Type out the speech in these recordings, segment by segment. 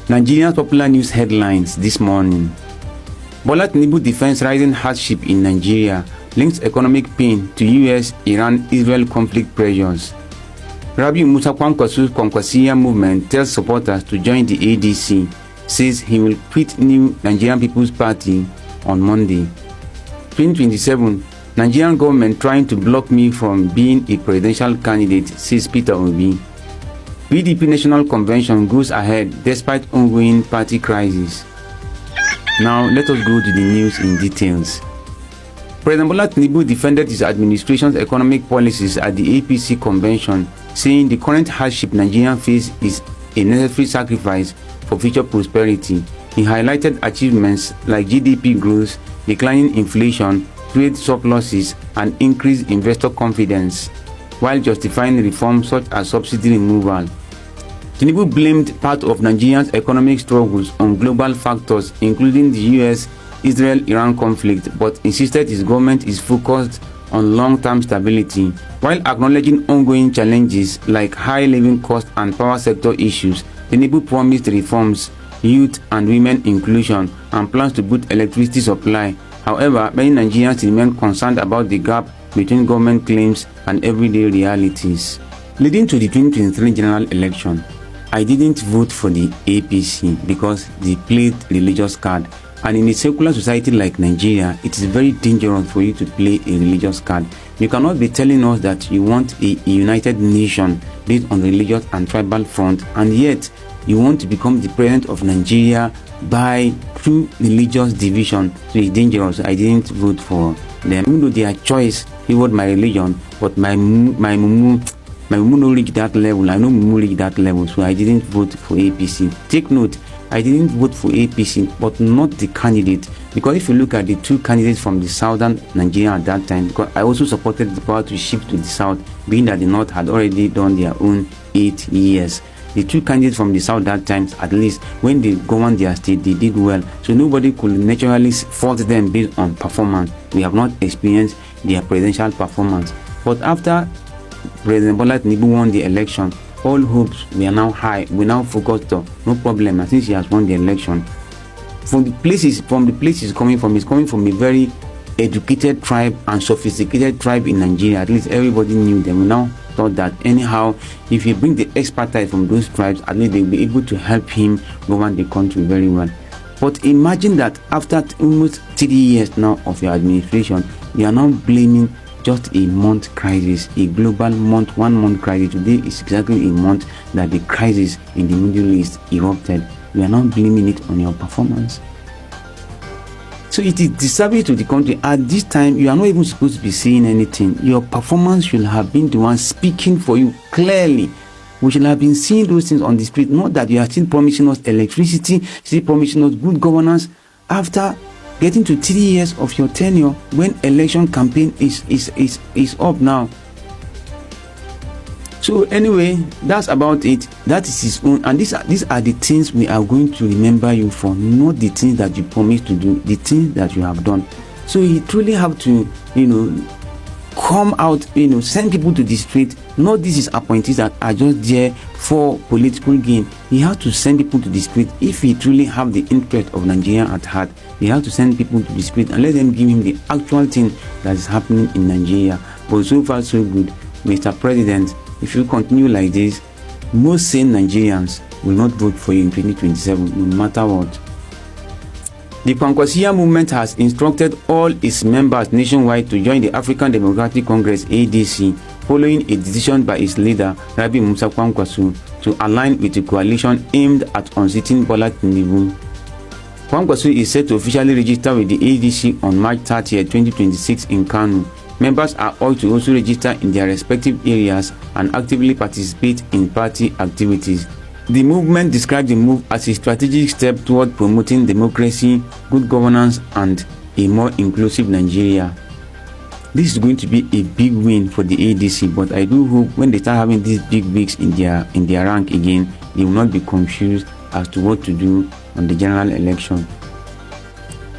Nigeria's popular news headlines this morning. Bola Tinubu defends rising hardship in Nigeria, links economic pain to US, Iran, Israel conflict pressures. Rabiu Musa Kwankwasia movement tells supporters to join the ADC, says he will quit New Nigerian People's Party on Monday. 2027, Nigerian government trying to block me from being a presidential candidate, says Peter Obi. PDP National Convention goes ahead despite ongoing party crisis. Now let us go to the news in details. President Bola Tinubu defended his administration's economic policies at the APC convention, saying the current hardship Nigerians face is a necessary sacrifice for future prosperity. He highlighted achievements like GDP growth, declining inflation, trade surpluses, and increased investor confidence, while justifying reforms such as subsidy removal. Tinubu blamed part of Nigeria's economic struggles on global factors including the US-Israel-Iran conflict, but insisted his government is focused on long-term stability, while acknowledging ongoing challenges like high living costs and power sector issues. Tinubu promised reforms, youth and women inclusion, and plans to boost electricity supply. However, many Nigerians remain concerned about the gap between government claims and everyday realities. Leading to the 2023 general election, I didn't vote for the APC because they played religious card, and in a secular society like Nigeria, it is very dangerous for you to play a religious card. You cannot be telling us that you want a united nation based on religious and tribal front, and yet you want to become the president of Nigeria by through religious division. So it's dangerous. I didn't vote for them, even though their choice favored my religion, but my mumu no reach that level. I know mumu reach that level, so I didn't vote for APC. Take note, I didn't vote for APC, but not the candidate, because if you look at the two candidates from the southern Nigeria at that time, because I also supported the power to shift to the south, being that the north had already done their own 8 years. The two candidates from the south that time, at least when they governed their state, they did well. So nobody could naturally fault them based on performance. We have not experienced their presidential performance. But after President Bola Tinubu won the election, all hopes were now high. We now focused on no problem. I think he has won the election. From the places he's coming from a very educated tribe and sophisticated tribe in Nigeria. At least everybody knew them. We now thought that anyhow, if you bring the expertise from those tribes, at least they'll be able to help him govern the country very well. But imagine that after almost 3 years now of your administration, you are now blaming just a month crisis, a global month, 1 month crisis. Today is exactly a month that the crisis in the Middle East erupted. We are not blaming it on your performance. So it is disservice to the country. At this time, you are not even supposed to be saying anything. Your performance should have been the one speaking for you clearly. We should have been seeing those things on the street. Not that you are still promising us electricity, still promising us good governance after getting to 3 years of your tenure, when election campaign is up now. So anyway, that's about it. That is his own, and these are the things we are going to remember you for, not the things that you promised to do, the things that you have done. So you truly have to, come out, send people to the street. Not these appointees that are just there for political gain. He has to send people to the street. If he truly have the interest of Nigeria at heart, he has to send people to the street and let them give him the actual thing that is happening in Nigeria. But so far so good, Mr. President. If you continue like this, most sane Nigerians will not vote for you in 2027, no matter what. The Kwankwasia movement has instructed all its members nationwide to join the African Democratic Congress (ADC), following a decision by its leader, Rabiu Musa Kwankwaso, to align with the coalition aimed at unseating Bola Tinubu. Kwankwaso is set to officially register with the ADC on March 30, 2026 in Kano. Members are urged to also register in their respective areas and actively participate in party activities. The movement described the move as a strategic step toward promoting democracy, good governance, and a more inclusive Nigeria. This is going to be a big win for the ADC, but I do hope when they start having these big wigs in their rank again, they will not be confused as to what to do on the general election.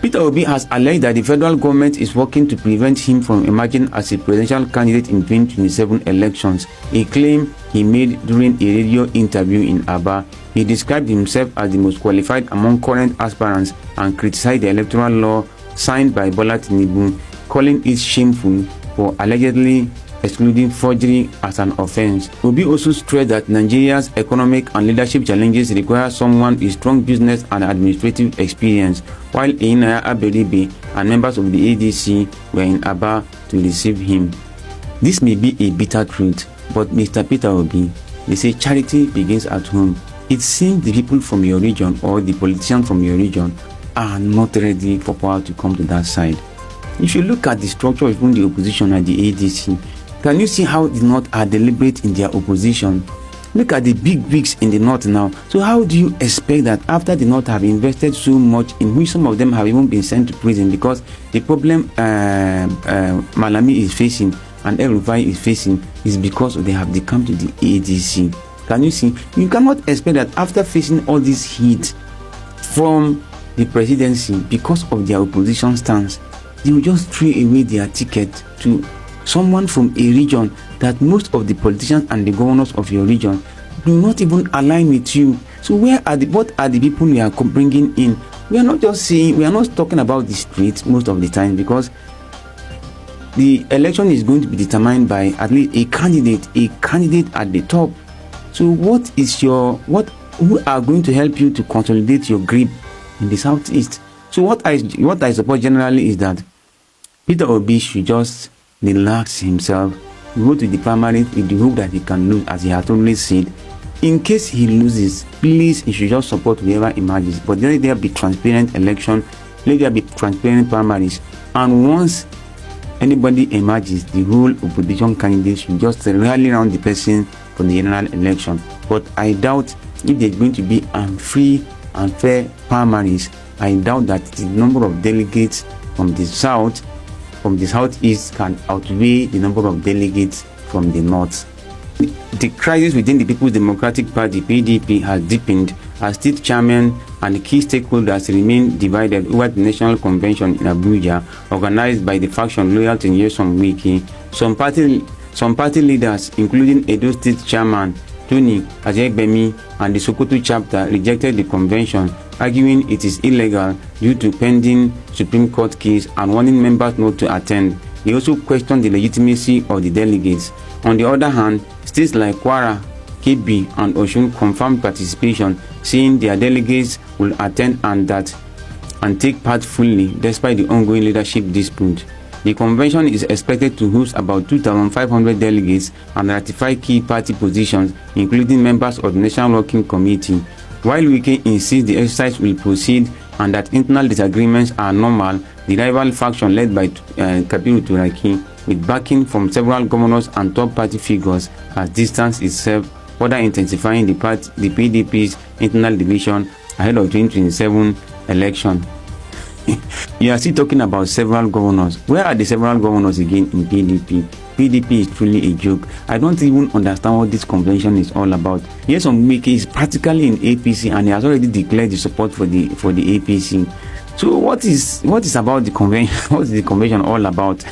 Peter Obi has alleged that the federal government is working to prevent him from emerging as a presidential candidate in 2027 elections, a claim he made during a radio interview in Aba. He described himself as the most qualified among current aspirants and criticized the electoral law signed by Bola Tinubu, calling it shameful for allegedly excluding forgery as an offense. Obi also stressed that Nigeria's economic and leadership challenges require someone with strong business and administrative experience, while Einaya Aberibe and members of the ADC were in Aba to receive him. This may be a bitter truth, but Mr. Peter Obi, they say charity begins at home. It seems the people from your region or the politicians from your region are not ready for power to come to that side. If you look at the structure of even the opposition at the ADC, can you see how the North are deliberate in their opposition? Look at the big wigs in the North now. So how do you expect that after the North have invested so much, in which some of them have even been sent to prison because the problem Malami is facing and El-Rufai is facing is because they have come to the ADC. Can you see? You cannot expect that after facing all this heat from the presidency because of their opposition stance, they will just throw away their ticket to someone from a region that most of the politicians and the governors of your region do not even align with you. So what are the people we are bringing in? We are not just saying, we are not talking about the streets most of the time, because the election is going to be determined by at least a candidate at the top. So who are going to help you to consolidate your grip in the southeast? So what I support generally is that Peter Obi should just relax himself, go to the primary with the hope that he can lose, as he has always said. In case he loses, please, he should just support whoever emerges. But let there be transparent election, let there be transparent primaries, and once anybody emerges, the whole opposition candidate should just rally around the person for the general election. But I doubt if there's going to be free and fair primaries. I doubt that the number of delegates from the southeast can outweigh the number of delegates from the north. The crisis within the People's Democratic Party (PDP) has deepened as state chairmen and key stakeholders remain divided over the national convention in Abuja, organized by the faction loyal to Nyesom Wike. Some party leaders, including Edo State Chairman Tony Ajegbemi and the Sokoto chapter, rejected the convention, arguing it is illegal due to pending Supreme Court case and warning members not to attend. They also questioned the legitimacy of the delegates. On the other hand, states like Kwara, Kebbi, and Osun confirmed participation, saying their delegates will attend and take part fully despite the ongoing leadership dispute. The convention is expected to host about 2,500 delegates and ratify key party positions, including members of the National Working Committee. While Wike insists the exercise will proceed and that internal disagreements are normal, the rival faction led by Kabiru Turaki, with backing from several governors and top party figures, has distanced itself, further intensifying the PDP's internal division ahead of 2027 election. You are still talking about several governors. Where are the several governors again in PDP? PDP is truly a joke. I don't even understand what this convention is all about. Nyesom Wike is practically in APC and he has already declared the support for the APC. So what is about the convention? What is the convention all about?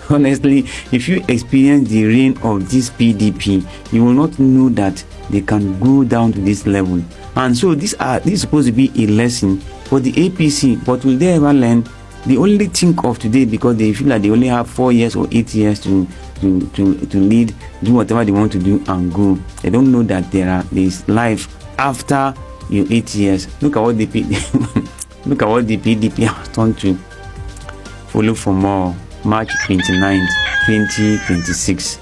Honestly, if you experience the reign of this PDP, you will not know that they can go down to this level. And so this is supposed to be a lesson for the APC, but will they ever learn? They only think of today because they feel like they only have 4 years or 8 years to lead, do whatever they want to do and go. They don't know that there is life after your 8 years. Look at what the PDP has done to. Follow for more. March 29, 2026.